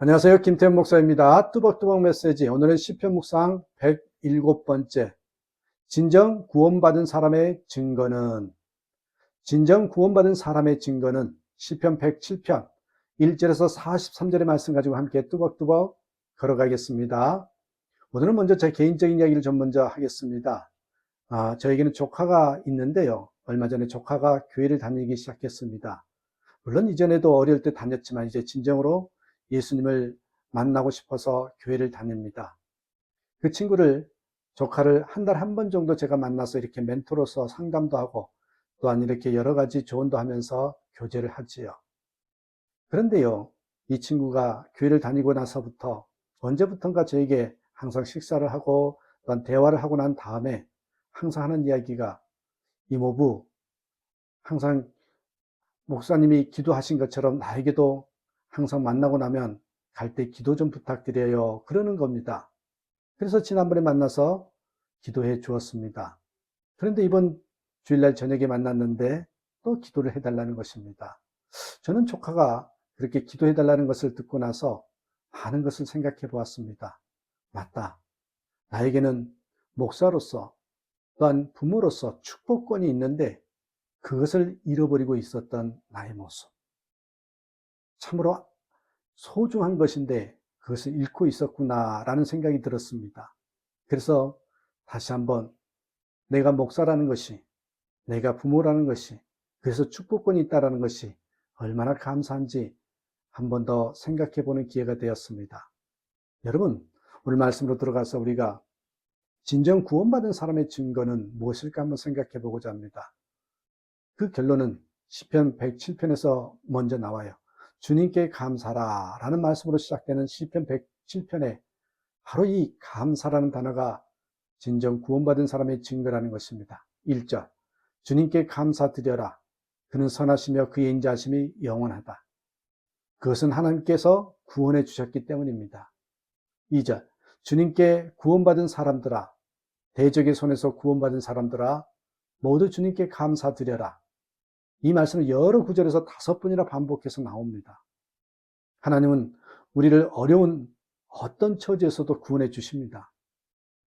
안녕하세요. 김태현 목사입니다. 뚜벅뚜벅 메시지. 오늘은 시편 묵상 107번째. 진정 구원받은 사람의 증거는 시편 107편 1절에서 43절의 말씀 가지고 함께 뚜벅뚜벅 걸어가겠습니다. 오늘은 먼저 제 개인적인 이야기를 좀 먼저 하겠습니다. 저에게는 조카가 있는데요. 얼마 전에 조카가 교회를 다니기 시작했습니다. 물론 이전에도 어릴 때 다녔지만 이제 진정으로 예수님을 만나고 싶어서 교회를 다닙니다. 그 친구를, 조카를 한 달 한 번 정도 제가 만나서 이렇게 멘토로서 상담도 하고 또한 이렇게 여러 가지 조언도 하면서 교제를 하지요. 그런데요, 이 친구가 교회를 다니고 나서부터 언제부턴가 저에게 항상 식사를 하고 또한 대화를 하고 난 다음에 항상 하는 이야기가, 이모부, 항상 목사님이 기도하신 것처럼 나에게도 항상 만나고 나면 갈 때 기도 좀 부탁드려요. 그러는 겁니다. 그래서 지난번에 만나서 기도해 주었습니다. 그런데 이번 주일날 저녁에 만났는데 또 기도를 해달라는 것입니다. 저는 조카가 그렇게 기도해 달라는 것을 듣고 나서 많은 것을 생각해 보았습니다. 맞다. 나에게는 목사로서 또한 부모로서 축복권이 있는데 그것을 잃어버리고 있었던 나의 모습. 참으로 소중한 것인데 그것을 잃고 있었구나라는 생각이 들었습니다. 그래서 다시 한번 내가 목사라는 것이, 내가 부모라는 것이, 그래서 축복권이 있다는 것이 얼마나 감사한지 한 번 더 생각해 보는 기회가 되었습니다. 여러분, 오늘 말씀으로 들어가서 우리가 진정 구원받은 사람의 증거는 무엇일까 한번 생각해 보고자 합니다. 그 결론은 시편 107편에서 먼저 나와요. 주님께 감사라 라는 말씀으로 시작되는 시편 107편에 바로 이 감사라는 단어가 진정 구원받은 사람의 증거라는 것입니다. 1절, 주님께 감사드려라. 그는 선하시며 그의 인자하심이 영원하다. 그것은 하나님께서 구원해 주셨기 때문입니다. 2절, 주님께 구원받은 사람들아, 대적의 손에서 구원받은 사람들아, 모두 주님께 감사드려라. 이 말씀은 여러 구절에서 5번이나 반복해서 나옵니다. 하나님은 우리를 어려운 어떤 처지에서도 구원해 주십니다.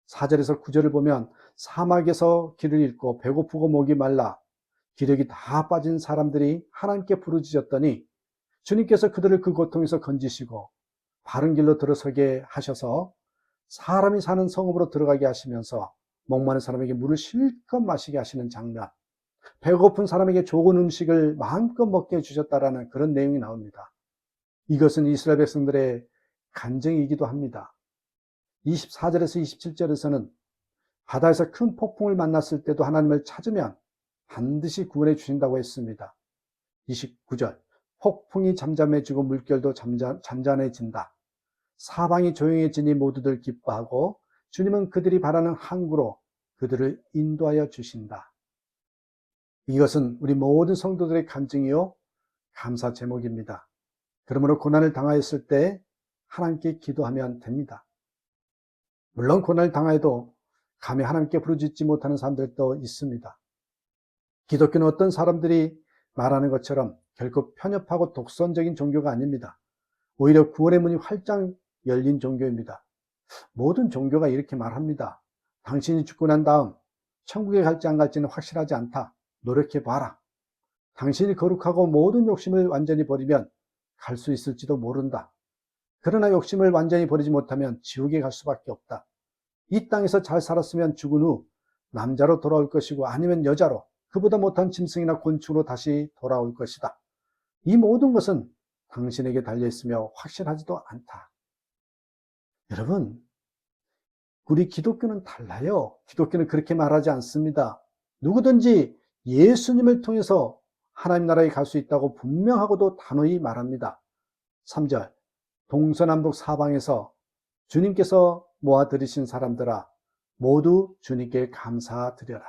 4절에서 9절을 보면 사막에서 길을 잃고 배고프고 목이 말라 기력이 다 빠진 사람들이 하나님께 부르짖었더니 주님께서 그들을 그 고통에서 건지시고 바른 길로 들어서게 하셔서 사람이 사는 성읍으로 들어가게 하시면서 목마른 사람에게 물을 실컷 마시게 하시는 장면, 배고픈 사람에게 좋은 음식을 마음껏 먹게 해주셨다라는 그런 내용이 나옵니다. 이것은 이스라엘 백성들의 간증이기도 합니다. 24절에서 27절에서는 바다에서 큰 폭풍을 만났을 때도 하나님을 찾으면 반드시 구원해 주신다고 했습니다. 29절, 폭풍이 잠잠해지고 물결도 잔잔해진다. 사방이 조용해지니 모두들 기뻐하고 주님은 그들이 바라는 항구로 그들을 인도하여 주신다. 이것은 우리 모든 성도들의 간증이요 감사 제목입니다. 그러므로 고난을 당하였을 때 하나님께 기도하면 됩니다. 물론 고난을 당하여도 감히 하나님께 부르짖지 못하는 사람들도 있습니다. 기독교는 어떤 사람들이 말하는 것처럼 결코 편협하고 독선적인 종교가 아닙니다. 오히려 구원의 문이 활짝 열린 종교입니다. 모든 종교가 이렇게 말합니다. 당신이 죽고 난 다음 천국에 갈지 안 갈지는 확실하지 않다. 노력해봐라. 당신이 거룩하고 모든 욕심을 완전히 버리면 갈 수 있을지도 모른다. 그러나 욕심을 완전히 버리지 못하면 지옥에 갈 수밖에 없다. 이 땅에서 잘 살았으면 죽은 후 남자로 돌아올 것이고 아니면 여자로, 그보다 못한 짐승이나 곤충으로 다시 돌아올 것이다. 이 모든 것은 당신에게 달려있으며 확실하지도 않다. 여러분, 우리 기독교는 달라요. 기독교는 그렇게 말하지 않습니다. 누구든지 예수님을 통해서 하나님 나라에 갈 수 있다고 분명하고도 단호히 말합니다. 3절, 동서남북 사방에서 주님께서 모아들이신 사람들아 모두 주님께 감사드려라.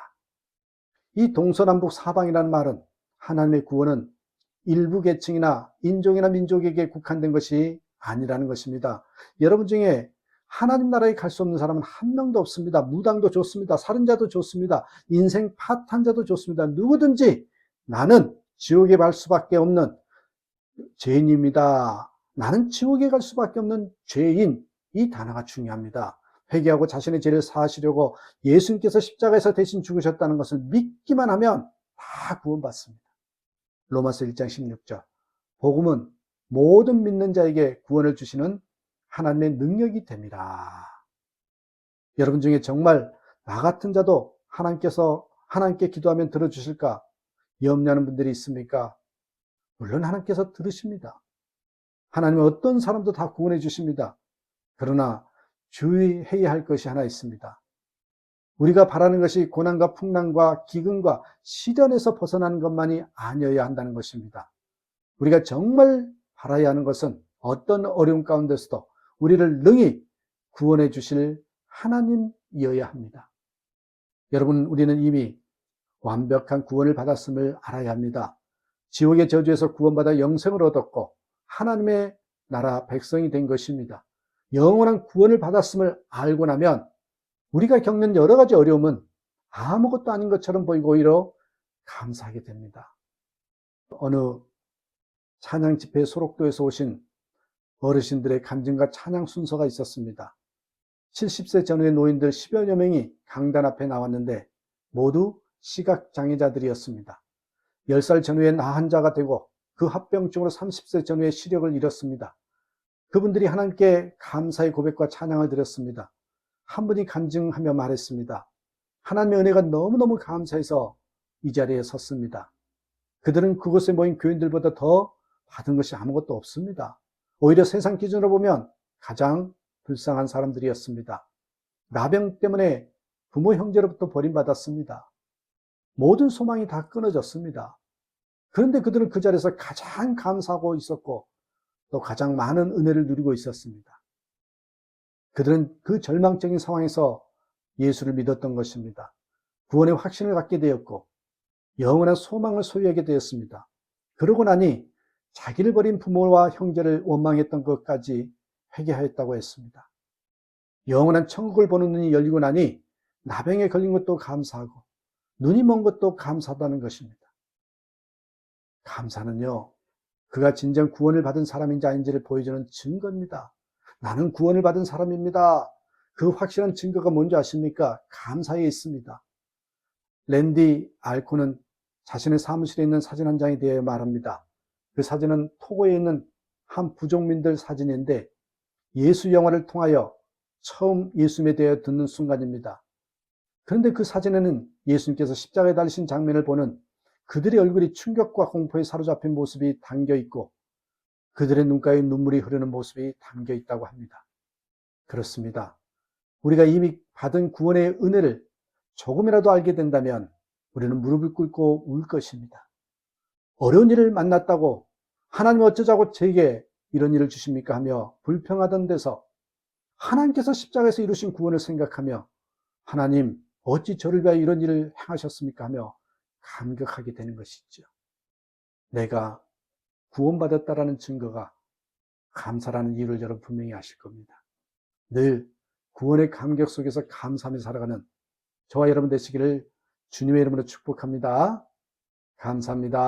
이 동서남북 사방이라는 말은 하나님의 구원은 일부 계층이나 인종이나 민족에게 국한된 것이 아니라는 것입니다. 여러분 중에 하나님 나라에 갈 수 없는 사람은 한 명도 없습니다. 무당도 좋습니다. 살인자도 좋습니다. 인생 파탄자도 좋습니다. 누구든지 나는 지옥에 갈 수밖에 없는 죄인입니다 나는 지옥에 갈 수밖에 없는 죄인, 이 단어가 중요합니다. 회개하고 자신의 죄를 사하시려고 예수님께서 십자가에서 대신 죽으셨다는 것을 믿기만 하면 다 구원받습니다. 로마서 1장 16절. 복음은 모든 믿는 자에게 구원을 주시는 하나님의 능력이 됩니다. 여러분 중에 정말 나 같은 자도 하나님께 기도하면 들어주실까 염려하는 분들이 있습니까? 물론 하나님께서 들으십니다. 하나님은 어떤 사람도 다 구원해 주십니다. 그러나 주의해야 할 것이 하나 있습니다. 우리가 바라는 것이 고난과 풍랑과 기근과 시련에서 벗어나는 것만이 아니어야 한다는 것입니다. 우리가 정말 바라야 하는 것은 어떤 어려움 가운데서도 우리를 능히 구원해 주실 하나님이어야 합니다. 여러분, 우리는 이미 완벽한 구원을 받았음을 알아야 합니다. 지옥의 저주에서 구원받아 영생을 얻었고 하나님의 나라 백성이 된 것입니다. 영원한 구원을 받았음을 알고 나면 우리가 겪는 여러 가지 어려움은 아무것도 아닌 것처럼 보이고 오히려 감사하게 됩니다. 어느 찬양 집회 소록도에서 오신 어르신들의 간증과 찬양 순서가 있었습니다. 70세 전후의 노인들 10여 명이 강단 앞에 나왔는데 모두 시각장애자들이었습니다. 10살 전후에 나환자가 되고 그 합병증으로 30세 전후에 시력을 잃었습니다. 그분들이 하나님께 감사의 고백과 찬양을 드렸습니다. 한 분이 간증하며 말했습니다. 하나님의 은혜가 너무너무 감사해서 이 자리에 섰습니다. 그들은 그곳에 모인 교인들보다 더 받은 것이 아무것도 없습니다. 오히려 세상 기준으로 보면 가장 불쌍한 사람들이었습니다. 나병 때문에 부모 형제로부터 버림받았습니다. 모든 소망이 다 끊어졌습니다. 그런데 그들은 그 자리에서 가장 감사하고 있었고 또 가장 많은 은혜를 누리고 있었습니다. 그들은 그 절망적인 상황에서 예수를 믿었던 것입니다. 구원의 확신을 갖게 되었고 영원한 소망을 소유하게 되었습니다. 그러고 나니 자기를 버린 부모와 형제를 원망했던 것까지 회개하였다고 했습니다. 영원한 천국을 보는 눈이 열리고 나니 나병에 걸린 것도 감사하고 눈이 먼 것도 감사하다는 것입니다. 감사는요, 그가 진정 구원을 받은 사람인지 아닌지를 보여주는 증거입니다. 나는 구원을 받은 사람입니다. 그 확실한 증거가 뭔지 아십니까? 감사에 있습니다. 랜디 알코는 자신의 사무실에 있는 사진 한 장에 대해 말합니다. 그 사진은 토고에 있는 한 부족민들 사진인데 예수 영화를 통하여 처음 예수님에 대해 듣는 순간입니다. 그런데 그 사진에는 예수님께서 십자가에 달리신 장면을 보는 그들의 얼굴이 충격과 공포에 사로잡힌 모습이 담겨 있고 그들의 눈가에 눈물이 흐르는 모습이 담겨 있다고 합니다. 그렇습니다. 우리가 이미 받은 구원의 은혜를 조금이라도 알게 된다면 우리는 무릎을 꿇고 울 것입니다. 어려운 일을 만났다고 하나님 어쩌자고 제게 이런 일을 주십니까 하며 불평하던 데서 하나님께서 십자가에서 이루신 구원을 생각하며 하나님 어찌 저를 위하여 이런 일을 행하셨습니까 하며 감격하게 되는 것이죠. 내가 구원받았다라는 증거가 감사라는 이유를 여러분 분명히 아실 겁니다. 늘 구원의 감격 속에서 감사하며 살아가는 저와 여러분 되시기를 주님의 이름으로 축복합니다. 감사합니다.